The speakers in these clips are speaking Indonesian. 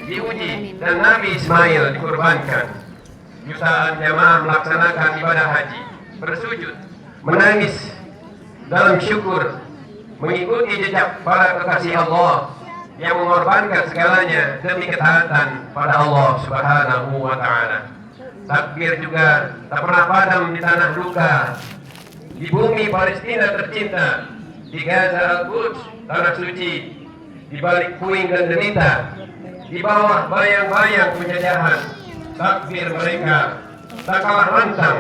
diuji dan Nabi Ismail dikorbankan. Jutaan jamaah melaksanakan ibadah haji, bersujud, menangis dalam syukur, mengikuti jejak para kekasih Allah yang mengorbankan segalanya demi ketaatan pada Allah Subhanahu wa Ta'ala. Takbir juga tak pernah padam di tanah duka, di bumi Palestina tercinta, di Gaza Al-Quds, tanah suci, di balik puing dan derita, di bawah bayang-bayang penjajahan. Takbir mereka tak kalah lantang.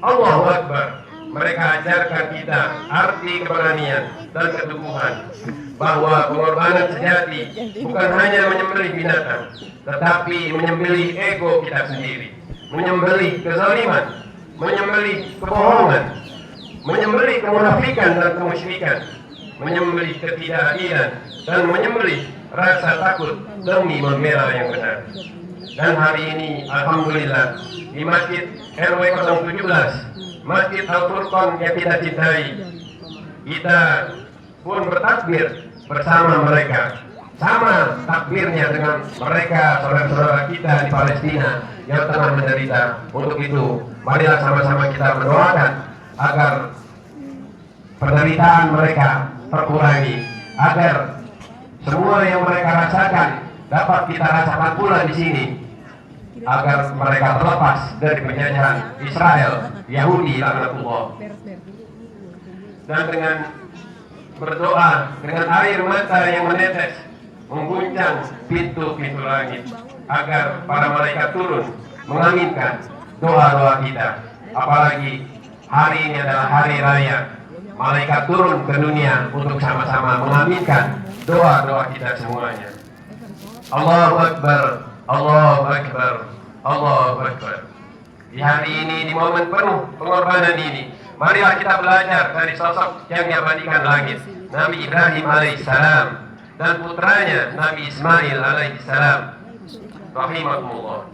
Allahu Akbar. Mereka ajarkan kita arti keberanian dan keteguhan, bahwa pengorbanan sejati bukan hanya menyembelih binatang, tetapi menyembelih ego kita sendiri, menyembelih kezaliman, menyembelih kebohongan, menyembelih kemunafikan dan kemusyrikan, menyembelih ketidakadilan, dan menyembelih rasa takut demi membela yang benar. Dan hari ini alhamdulillah di Masjid RW 017, Masjid Al-Furqan yang kita cintai, kita pun bertakbir bersama mereka, sama takbirnya dengan mereka, saudara-saudara kita di Palestina yang tengah menderita. Untuk itu, marilah sama-sama kita mendoakan agar penderitaan mereka terkurangi, agar semua yang mereka rasakan dapat kita rasakan pula di sini, agar mereka terlepas dari penjajahan Israel, Yahudi, laknatullah. Dan dengan berdoa, dengan air mata yang menetes mengguncang pintu-pintu langit, agar para malaikat turun mengaminkan doa-doa kita. Apalagi hari ini adalah hari raya, malaikat turun ke dunia untuk sama-sama mengaminkan doa-doa kita semuanya. Allahu Akbar, Allahu Akbar, Allahu Akbar. Di hari ini, di momen penuh pengorbanan ini, marilah kita belajar dari sosok yang diabadikan langit, Nabi Ibrahim alaihissalam, dan putranya Nabi Ismail alaihissalam, rahimahumullah.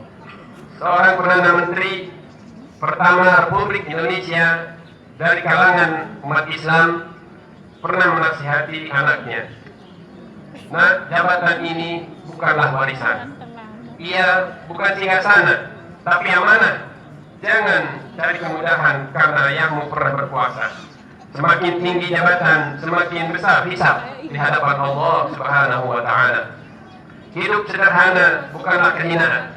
Seorang Perdana Menteri pertama Republik Indonesia dari kalangan umat Islam pernah menasihati anaknya, nah, jabatan ini bukanlah warisan, ia bukan singgasana, tapi amanah. Jangan cari kemudahan karena ayahmu pernah berkuasa. Semakin tinggi jabatan, semakin besar hisab di hadapan Allah Subhanahu wa Ta'ala. Hidup sederhana bukanlah kehinaan,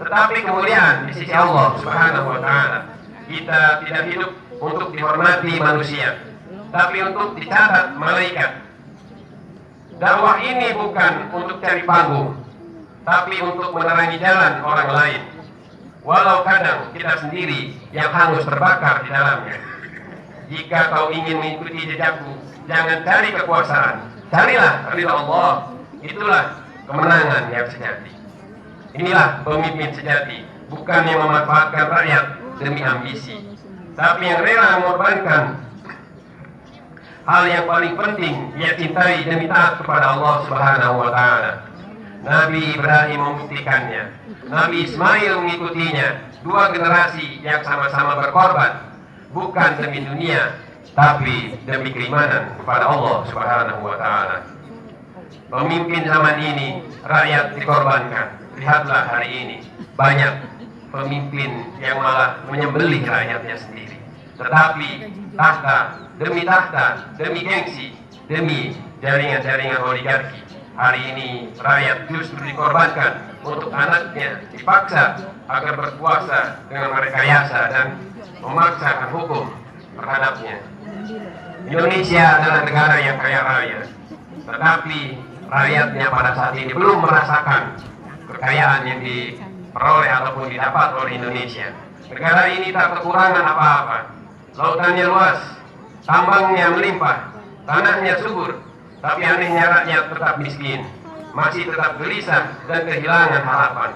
tetapi kemuliaan di sisi Allah Subhanahu wa Ta'ala. Kita tidak hidup untuk dihormati manusia, tapi untuk dicatat malaikat. Dakwah ini bukan untuk cari panggung, tapi untuk menerangi jalan orang lain. Walau kadang kita sendiri yang hangus terbakar di dalamnya. Jika kau ingin mengikuti jejakku, jangan cari kekuasaan, carilah ridha Allah. Itulah kemenangan yang sejati. Inilah pemimpin sejati, bukan yang memanfaatkan rakyat demi ambisi, tapi yang rela mengorbankan hal yang paling penting ia cintai demi taat kepada Allah Subhanahu wa Ta'ala. Nabi Ibrahim membuktikannya, Nabi Ismail mengikutinya, dua generasi yang sama-sama berkorban, bukan demi dunia, tapi demi keimanan kepada Allah Subhanahu wa Ta'ala. Pemimpin zaman ini, rakyat dikorbankan. Lihatlah hari ini, banyak pemimpin yang malah menyembelih rakyatnya sendiri. Tetapi tahta demi gengsi, demi jaringan-jaringan oligarki, hari ini rakyat justru dikorbankan untuk anaknya dipaksa agar berkuasa dengan merekayasa dan memaksakan hukum terhadapnya. Indonesia adalah negara yang kaya raya, tetapi rakyatnya pada saat ini belum merasakan kekayaan yang diperoleh ataupun didapat oleh Indonesia. Negara ini tak kekurangan apa-apa. Lautannya luas, tambangnya melimpah, tanahnya subur, tapi anehnya rakyat tetap miskin, masih tetap gelisah dan kehilangan harapan.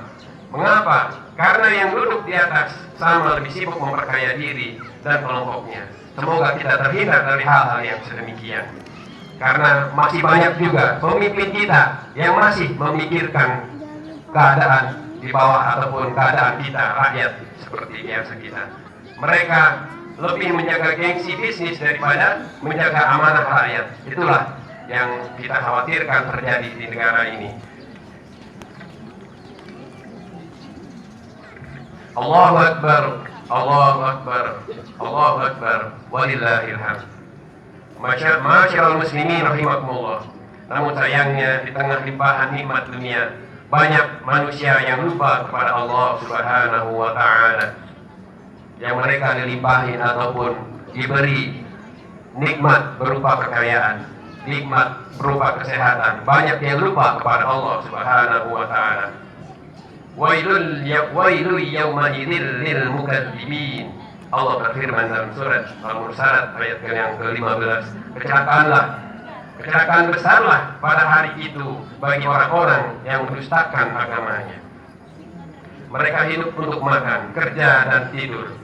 Mengapa? Karena yang duduk di atas sama lebih sibuk memperkaya diri dan kelompoknya. Semoga kita terhindar dari hal-hal yang sedemikian. Karena masih banyak juga pemimpin kita yang masih memikirkan keadaan di bawah ataupun keadaan kita, rakyat, seperti biasa kita. Mereka lebih menjaga gengsi bisnis daripada menjaga amanah rakyat. Itulah yang kita khawatirkan terjadi di negara ini. Allahu Akbar, Allahu Akbar, Allahu Akbar, walillahil hamd. Masyaallah muslimin rahimakumullah. Namun sayangnya di tengah limpahan nikmat dunia, banyak manusia yang lupa kepada Allah Subhanahu wa taala. Yang mereka dilimpahin ataupun diberi nikmat berupa kekayaan, nikmat berupa kesehatan, banyak yang lupa kepada Allah Subhanahu wa taala. Wailul yawma idzil lil mukadzibin. Allah berfirman dalam surat Al-Mursalat ayat yang ke-15, kecelakaan besarlah pada hari itu bagi orang-orang yang mendustakan agamanya. Mereka hidup untuk makan, kerja dan tidur,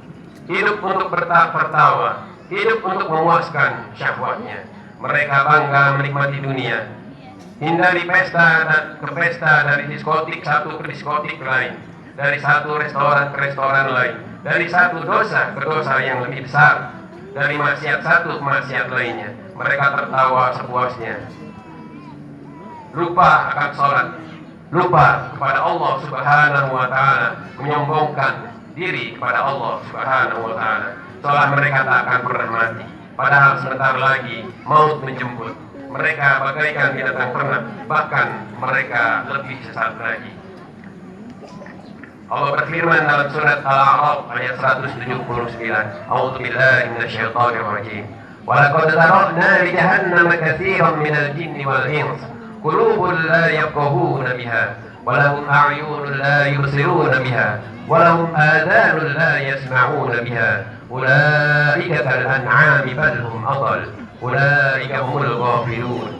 hidup untuk tertawa, hidup untuk memuaskan syahwatnya. Mereka bangga menikmati dunia, hindari pesta dan ke pesta, dari diskotik satu ke diskotik lain, dari satu restoran ke restoran lain, dari satu dosa ke dosa yang lebih besar, dari maksiat satu ke maksiat lainnya. Mereka tertawa sepuasnya, lupa akan sholat, lupa kepada Allah Subhanahu wa taala, menyombongkan diri kepada Allah Subhanahu wa taala, seolah mereka tak akan pernah mati, padahal sebentar lagi maut menjemput. Mereka bagaikan binatang ternak, bahkan mereka lebih sesat lagi. Allah berfirman dalam surat Al-A'raf ayat 179, A'udzu billahi minasyaitonir rajim. Wa laqad zara'na li jahannama katsiran minal jinni wal ins, qulubun la yafqahuna biha, wa lahum a'yunun la yubsiruna biha, wa lahum adhanun la yasma'una biha, ulaika kal an'ami bal hum adall, ulaika humul ghafilun.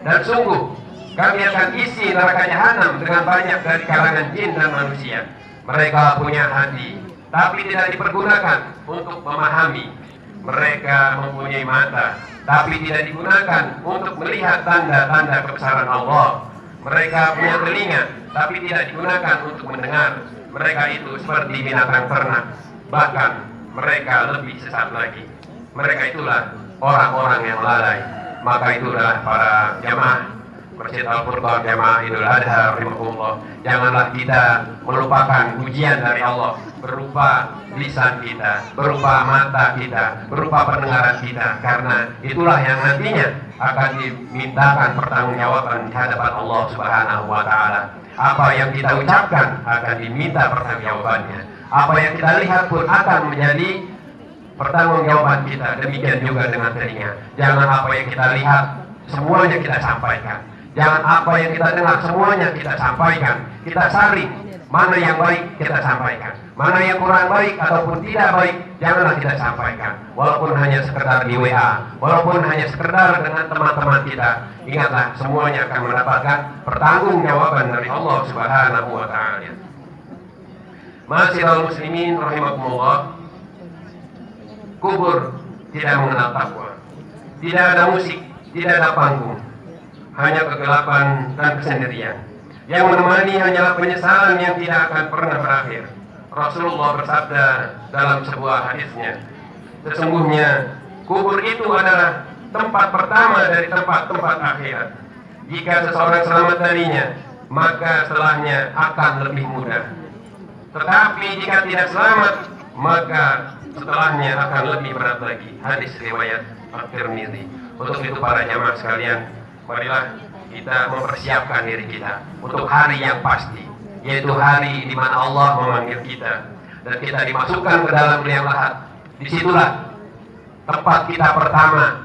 Dan sungguh kami akan isi neraka jahanam dengan banyak dari kalangan jin dan manusia. Mereka punya hati, tapi tidak dipergunakan untuk memahami. Mereka mempunyai mata, tapi tidak digunakan untuk melihat tanda-tanda kebesaran Allah. Mereka punya telinga, tapi tidak digunakan untuk mendengar. Mereka itu seperti binatang ternak, bahkan mereka lebih sesat lagi. Mereka itulah orang-orang yang lalai. Maka itulah para jamaah Masjid Al-Furqan, jamaah Idul Adha rahimahullah, janganlah kita melupakan ujian dari Allah berupa lisan kita, berupa mata kita, berupa pendengaran kita, karena itulah yang nantinya akan dimintakan pertanggungjawaban di hadapan Allah Subhanahu wa taala. Apa yang kita ucapkan akan diminta pertanggungjawabannya. Apa yang kita lihat pun akan menjadi pertanggungjawaban kita. Demikian juga dengan telinga. Jangan apa yang kita lihat semuanya kita sampaikan. Jangan apa yang kita dengar semuanya kita sampaikan. Kita saring mana yang baik kita sampaikan, mana yang kurang baik ataupun tidak baik janganlah kita sampaikan. Walaupun hanya sekedar di WA, walaupun hanya sekedar dengan teman-teman kita, ingatlah semuanya akan mendapatkan pertanggungjawaban dari Allah Subhanahu wa taala. Ma'asyiral muslimin rahimakumullah, kubur tidak mengenal takwa. Tidak ada musik, tidak ada panggung, hanya kegelapan dan kesendirian. Yang menemani hanyalah penyesalan yang tidak akan pernah berakhir. Rasulullah bersabda dalam sebuah hadisnya, sesungguhnya kubur itu adalah tempat pertama dari tempat-tempat akhirat. Jika seseorang selamat darinya, maka setelahnya akan lebih mudah. Tetapi jika tidak selamat, maka setelahnya akan lebih berat lagi. Hadis riwayat At-Tirmidzi. Untuk itu para jamaah sekalian, marilah kita mempersiapkan diri kita untuk hari yang pasti, yaitu hari di mana Allah memanggil kita dan kita dimasukkan ke dalam liang lahat. Disitulah tempat kita pertama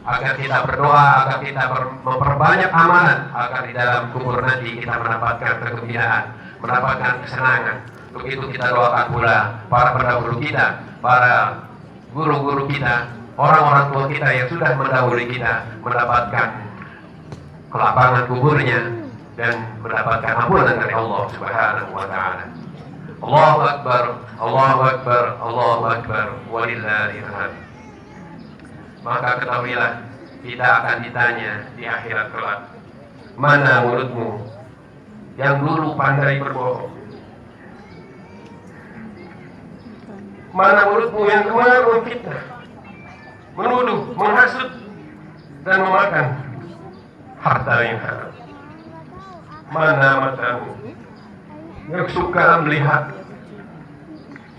agar kita berdoa, agar kita memperbanyak amalan, agar di dalam kubur nanti kita mendapatkan kegembiraan, mendapatkan kesenangan. Untuk itu kita doakan pula para pendahulu kita, para guru-guru kita, orang-orang tua kita yang sudah mendahului kita mendapatkan kelapangan kuburnya dan mendapatkan ampunan dari Allah Subhanahu wa taala. Allahu Akbar, Allahu Akbar, Allahu Akbar, walillahil hamd. Maka ketahuilah kita akan ditanya di akhirat kelak, mana mulutmu yang dulu pandai berbohong? Mana mulutmu yang kemarin memfitnah, menuduh, menghasut dan memakan harta yang haram? Mana matamu yang suka melihat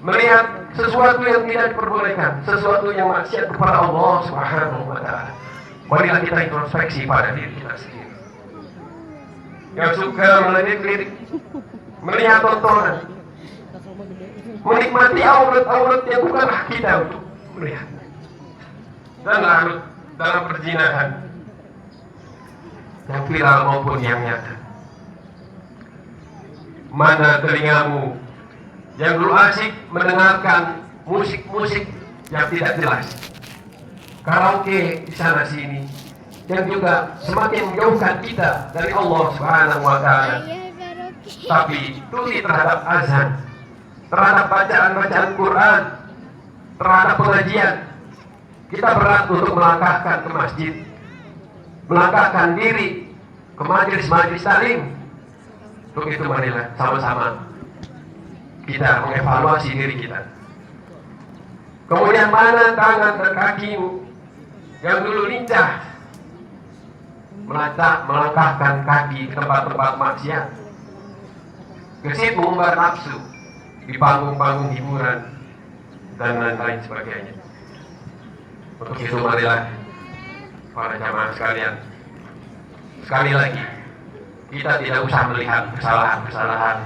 melihat sesuatu yang tidak diperbolehkan, sesuatu yang maksiat kepada Allah Subhanahu wa Ta'ala. Marilah kita introspeksi pada diri kita sendiri. Yang suka melirik-lirik, melihat tontonan, menikmati aurat-aurat yang bukan hak kita untuk melihat, dan larut dalam perzinahan yang viral maupun yang nyata. Mana telingamu yang dulu asik mendengarkan musik-musik yang tidak jelas, karaoke di sana sini, yang juga semakin menjauhkan kita dari Allah Subhanahu wa Ta'ala. Tapi tuti terhadap azan, terhadap bacaan-bacaan Quran, terhadap pengajian, kita berat untuk melangkahkan ke masjid, melangkahkan diri ke majelis-majelis taklim. Untuk itu marilah sama-sama kita mengevaluasi diri kita. Kemudian mana tangan dan kakimu yang dulu lincah melangkahkan kaki ke tempat-tempat maksiat, gesit mengumbar nafsu di panggung-panggung hiburan dan lain-lain sebagainya. Untuk itu marilah para jamaah sekalian, sekali lagi kita tidak usah melihat kesalahan-kesalahan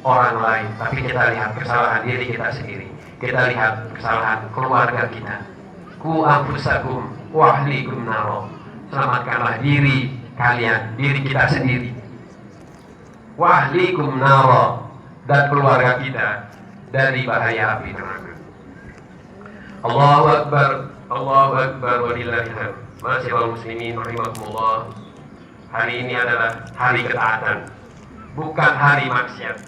orang lain, tapi kita lihat kesalahan diri kita sendiri. Kita lihat kesalahan keluarga kita. Ku anfusakum wa ahlikum naro. Selamatkanlah diri kalian, diri kita sendiri. Wa ahlikum naro, dan keluarga kita dari bahaya api neraka. Allahu Akbar, Allahu Akbar, walillahil hamd. Ma'asyiral muslimin rahimakumullah. Hari ini adalah hari ketaatan, bukan hari maksiat.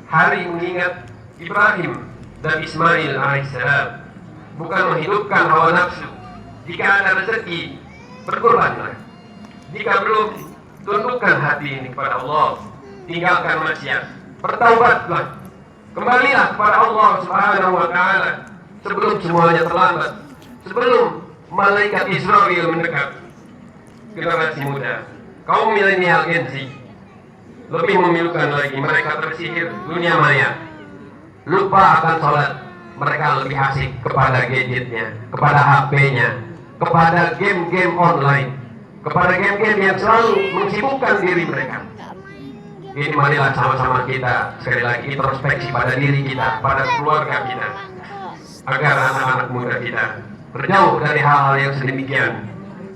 Hari mengingat Ibrahim dan Ismail alaihissalam, bukan menghidupkan hawa nafsu. Jika ada rezeki, berkorbanlah. Jika belum, tundukkan hati ini kepada Allah, tinggalkan maksiat, bertaubatlah, kembalilah kepada Allah Subhanahu wa Ta'ala sebelum semuanya terlambat, sebelum malaikat Israel mendekat. Generasi muda, kaum milenial Gen Z lebih memilukan lagi, mereka tersihir dunia maya, lupa akan sholat. Mereka lebih asik kepada gadgetnya, kepada HP-nya, kepada game-game online, kepada game-game yang selalu mensibukkan diri mereka. Ini marilah sama-sama kita sekali lagi introspeksi pada diri kita, pada keluarga kita, agar anak-anak muda kita berjauh dari hal-hal yang sedemikian,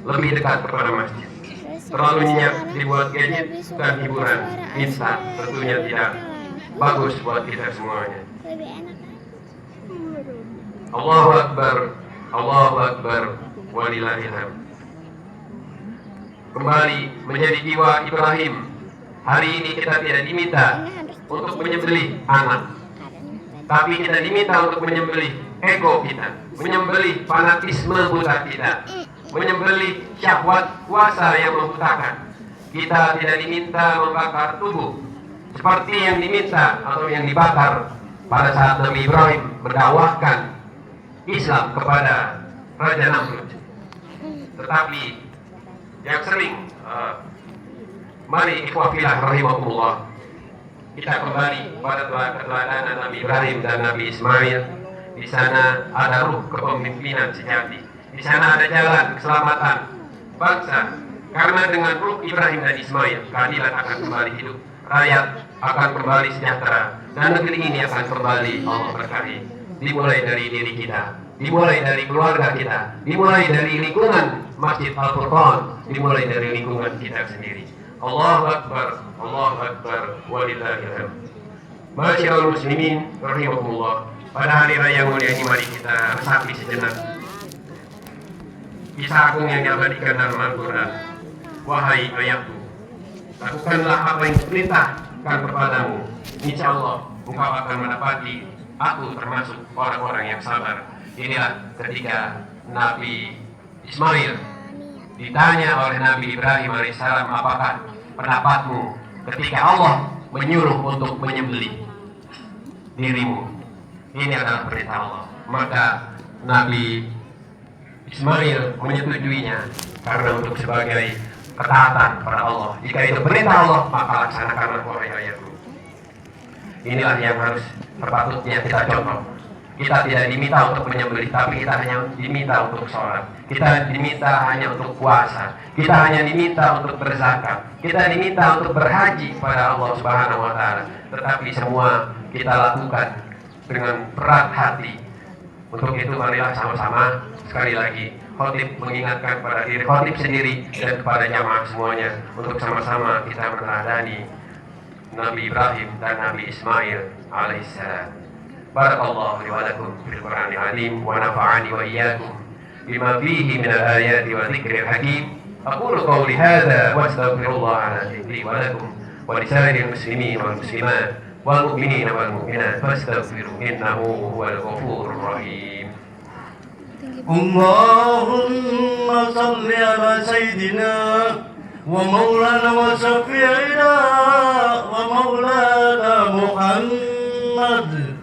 lebih dekat kepada masjid. Terlalu nyenyak dibuat gadget dan hiburan instan tentunya tidak bagus buat kita semuanya. Allahu Akbar, Allahu Akbar, walillahil hamd. Kembali menjadi jiwa Ibrahim. Hari ini kita tidak diminta untuk menyembelih anak, tapi kita diminta untuk menyembelih ego kita, menyembelih fanatisme buta kita, menyembelih syahwat kuasa yang membutakan. Kita tidak diminta membakar tubuh seperti yang diminta atau yang dibakar pada saat Nabi Ibrahim mendakwahkan Islam kepada Raja Namrud. Tetapi yang sering mari ikhwafillah rahimahumullah, kita kembali pada keteladanan Nabi Ibrahim dan Nabi Ismail. Di sana ada ruh kepemimpinan sejati. Di sana ada jalan keselamatan bangsa. Karena dengan ruh Ibrahim dan Ismail, keadilan akan kembali hidup, rakyat akan kembali sejahtera, dan negeri ini akan kembali Allah berkahi. Dimulai dari diri kita, dimulai dari keluarga kita, dimulai dari lingkungan Masjid Al-Furqan, dimulai dari lingkungan kita sendiri. Allahu Akbar, Allahu Akbar, walillahil hamd. Ma'asyiral muslimin rahimakumullah. Pada hari raya mulia ini mari kita resapi sejenak kisah agung yang diabadikan dalam Al-Quran. Wahai ayahku, lakukanlah apa yang diperintahkan kepadamu, insya Allah engkau akan mendapati aku termasuk orang-orang yang sabar. Inilah ketika Nabi Ismail ditanya oleh Nabi Ibrahim alaihissalam, apakah pendapatmu ketika Allah menyuruh untuk menyembelih dirimu? Ini adalah perintah Allah. Maka Nabi Ismail menyetujuinya karena untuk sebagai ketaatan pada Allah. Jika itu perintah Allah, maka laksanakanlah wahai ayahku. Inilah yang harus sepatutnya kita contoh Kita tidak diminta untuk menyembelih, tapi kita hanya diminta untuk sholat. Kita diminta hanya untuk puasa. Kita hanya diminta untuk berzakat. Kita diminta untuk berhaji kepada Allah Subhanahu wa Ta'ala. Tetapi semua kita lakukan dengan berat hati. Untuk itu marilah sama-sama sekali lagi khotib mengingatkan pada diri khotib sendiri dan kepada jamaah semuanya untuk sama-sama kita meneladani Nabi Ibrahim dan Nabi Ismail alaihissalam. Barakallahu li wa lakum fil Qur'anil azim wa nafa'ani wa iyyakum bima fihi min al-ayati wa dhikril hakim. Aqulu qawli hadha wa astaghfirullah li wa lakum wa li sa'iril muslimin wal muslimat wal mu'minin wal mu'minat fastaghfiru innahu huwal ghafurur rahim. Allahumma salli ala sayyidina wa maulana wa syafi'ina wa maulana Muhammad